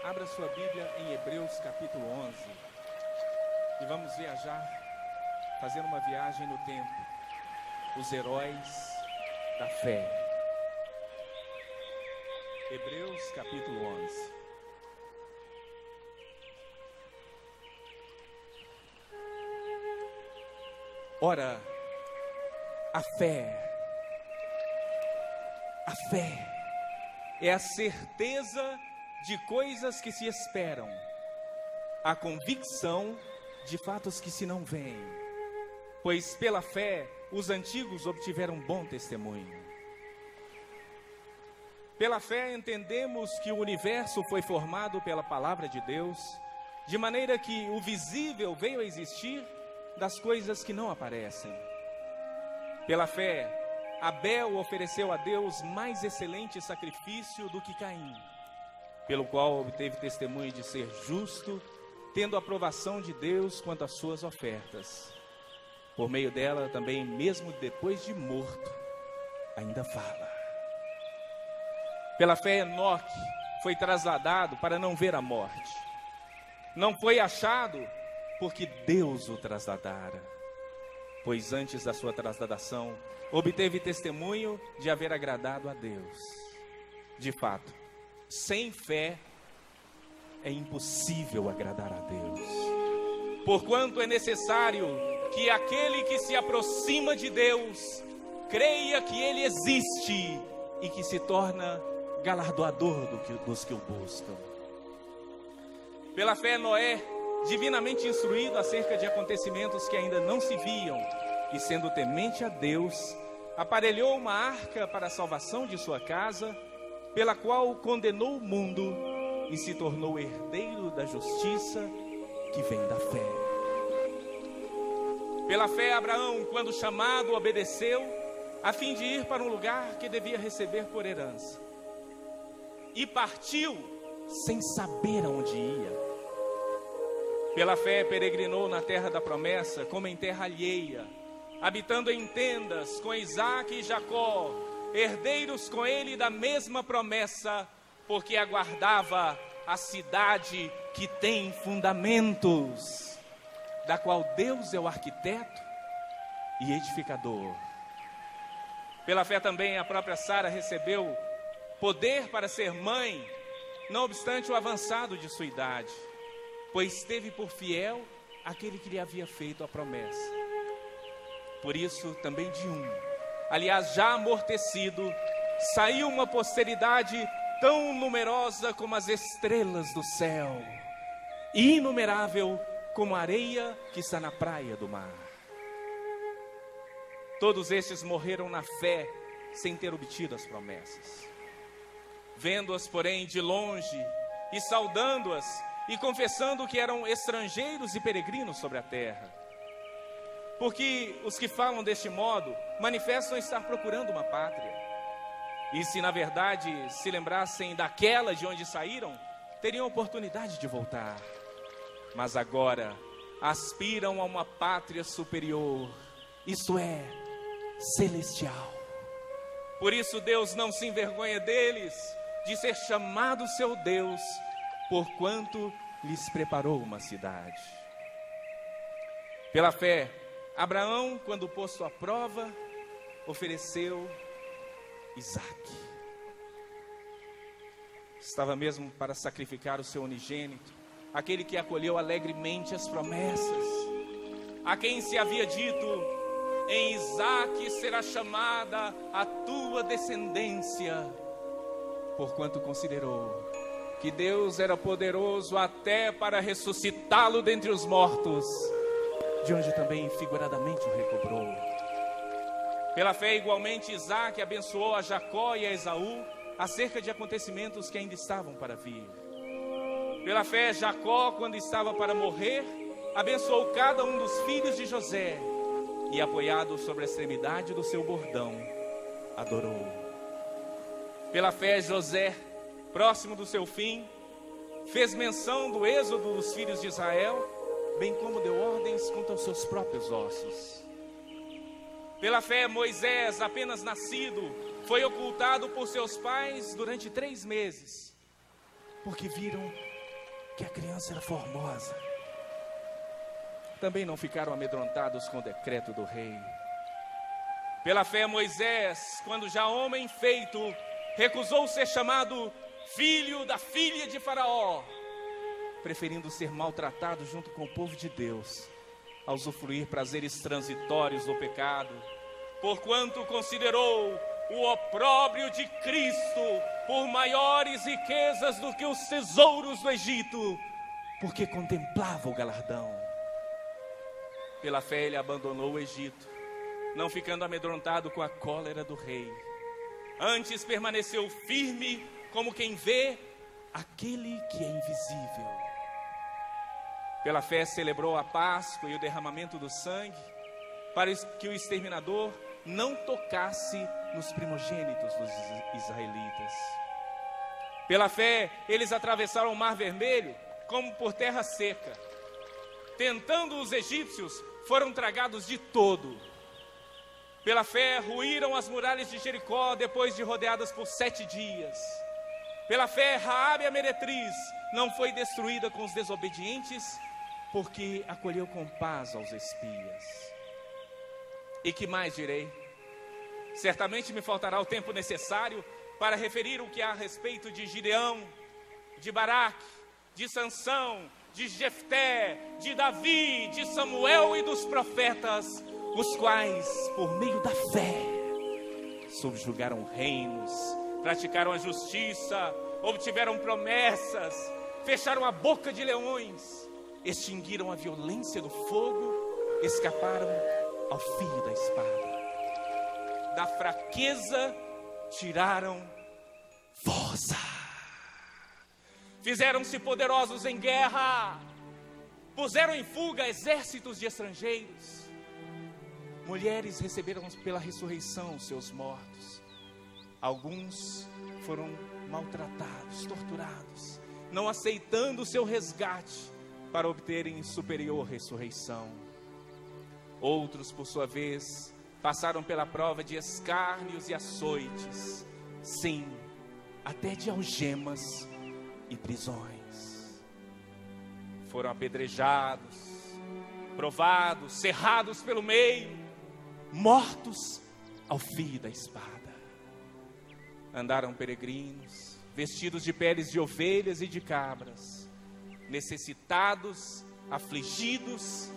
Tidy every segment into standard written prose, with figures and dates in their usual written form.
Abra sua Bíblia em Hebreus capítulo 11 e vamos viajar, fazendo uma viagem no tempo. Os heróis da fé. Hebreus capítulo 11. Ora, a fé é a certeza de coisas que se esperam, a convicção de fatos que se não veem, pois pela fé os antigos obtiveram bom testemunho. Pela fé entendemos que o universo foi formado pela palavra de Deus, de maneira que o visível veio a existir das coisas que não aparecem. Pela fé, Abel ofereceu a Deus mais excelente sacrifício do que Caim, pelo qual obteve testemunho de ser justo, tendo aprovação de Deus quanto às suas ofertas. Por meio dela também, mesmo depois de morto, ainda fala. Pela fé, Enoque foi trasladado para não ver a morte. Não foi achado porque Deus o trasladara, pois antes da sua trasladação, obteve testemunho de haver agradado a Deus. De fato, sem fé é impossível agradar a Deus, porquanto é necessário que aquele que se aproxima de Deus creia que Ele existe e que se torna galardoador dos que o buscam. Pela fé, Noé, divinamente instruído acerca de acontecimentos que ainda não se viam, e sendo temente a Deus, aparelhou uma arca para a salvação de sua casa, pela qual condenou o mundo e se tornou herdeiro da justiça que vem da fé. Pela fé, Abraão, quando chamado, obedeceu, a fim de ir para um lugar que devia receber por herança. E partiu sem saber aonde ia. Pela fé, peregrinou na terra da promessa, como em terra alheia, habitando em tendas com Isaque e Jacó, herdeiros com ele da mesma promessa, porque aguardava a cidade que tem fundamentos, da qual Deus é o arquiteto e edificador. Pela fé também a própria Sara recebeu poder para ser mãe, não obstante o avançado de sua idade, pois teve por fiel aquele que lhe havia feito a promessa. Por isso também de aliás já amortecido, saiu uma posteridade tão numerosa como as estrelas do céu, e inumerável como a areia que está na praia do mar. Todos estes morreram na fé, sem ter obtido as promessas. Vendo-as, porém, de longe, e saudando-as, e confessando que eram estrangeiros e peregrinos sobre a terra. Porque os que falam deste modo manifestam estar procurando uma pátria. E se na verdade se lembrassem daquela de onde saíram, teriam oportunidade de voltar. Mas agora aspiram a uma pátria superior, isto é, celestial. Por isso Deus não se envergonha deles, de ser chamado seu Deus, porquanto lhes preparou uma cidade. Pela fé, Abraão, quando posto à prova, ofereceu Isaque. Estava mesmo para sacrificar o seu unigênito, aquele que acolheu alegremente as promessas, a quem se havia dito: em Isaque será chamada a tua descendência, porquanto considerou que Deus era poderoso até para ressuscitá-lo dentre os mortos, de onde também figuradamente o recobrou. Pela fé, igualmente, Isaque abençoou a Jacó e a Esaú acerca de acontecimentos que ainda estavam para vir. Pela fé, Jacó, quando estava para morrer, abençoou cada um dos filhos de José e, apoiado sobre a extremidade do seu bordão, adorou. Pela fé, José, próximo do seu fim, fez menção do êxodo dos filhos de Israel, bem como deu ordens quanto aos seus próprios ossos. Pela fé, Moisés, apenas nascido, foi ocultado por seus pais durante 3 meses, porque viram que a criança era formosa. Também não ficaram amedrontados com o decreto do rei. Pela fé, Moisés, quando já homem feito, recusou ser chamado filho da filha de Faraó, preferindo ser maltratado junto com o povo de Deus, a usufruir prazeres transitórios do pecado, porquanto considerou o opróbrio de Cristo por maiores riquezas do que os tesouros do Egito, porque contemplava o galardão. Pela fé ele abandonou o Egito, não ficando amedrontado com a cólera do rei. Antes permaneceu firme como quem vê aquele que é invisível. Pela fé celebrou a Páscoa e o derramamento do sangue, para que o exterminador não tocasse nos primogênitos dos israelitas. Pela fé eles atravessaram o Mar Vermelho como por terra seca. Tentando os egípcios, foram tragados de todo. Pela fé ruíram as muralhas de Jericó depois de rodeadas por 7 dias. Pela fé Raabe a meretriz não foi destruída com os desobedientes, porque acolheu com paz aos espias. E que mais direi? Certamente me faltará o tempo necessário para referir o que há a respeito de Gideão, de Baraque, de Sansão, de Jefté, de Davi, de Samuel e dos profetas, os quais, por meio da fé, subjugaram reinos, praticaram a justiça, obtiveram promessas, fecharam a boca de leões, extinguiram a violência do fogo, escaparam ao fio da espada. Da fraqueza tiraram força. Fizeram-se poderosos em guerra, puseram em fuga exércitos de estrangeiros. Mulheres receberam pela ressurreição seus mortos. Alguns foram maltratados, torturados, não aceitando o seu resgate para obterem superior ressurreição. Outros, por sua vez, passaram pela prova de escárnios e açoites, sim, até de algemas e prisões. Foram apedrejados, provados, cerrados pelo meio, mortos ao fio da espada. Andaram peregrinos, vestidos de peles de ovelhas e de cabras, necessitados, afligidos,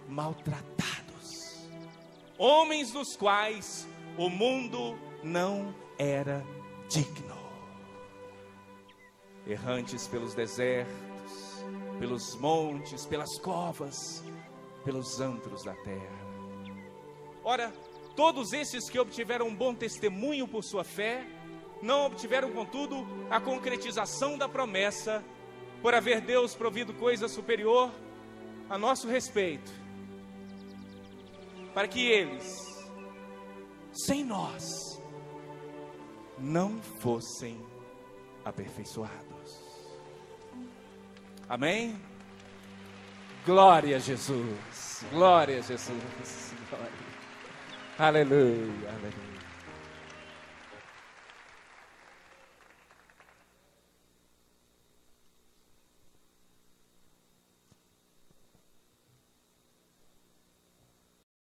maltratados, homens dos quais o mundo não era digno. Errantes pelos desertos, pelos montes, pelas covas, pelos antros da terra. Ora, todos esses que obtiveram um bom testemunho por sua fé, não obtiveram, contudo, a concretização da promessa, por haver Deus provido coisa superior a nosso respeito, para que eles, sem nós, não fossem aperfeiçoados. Amém? Glória a Jesus, glória a Jesus, glória. Aleluia, aleluia.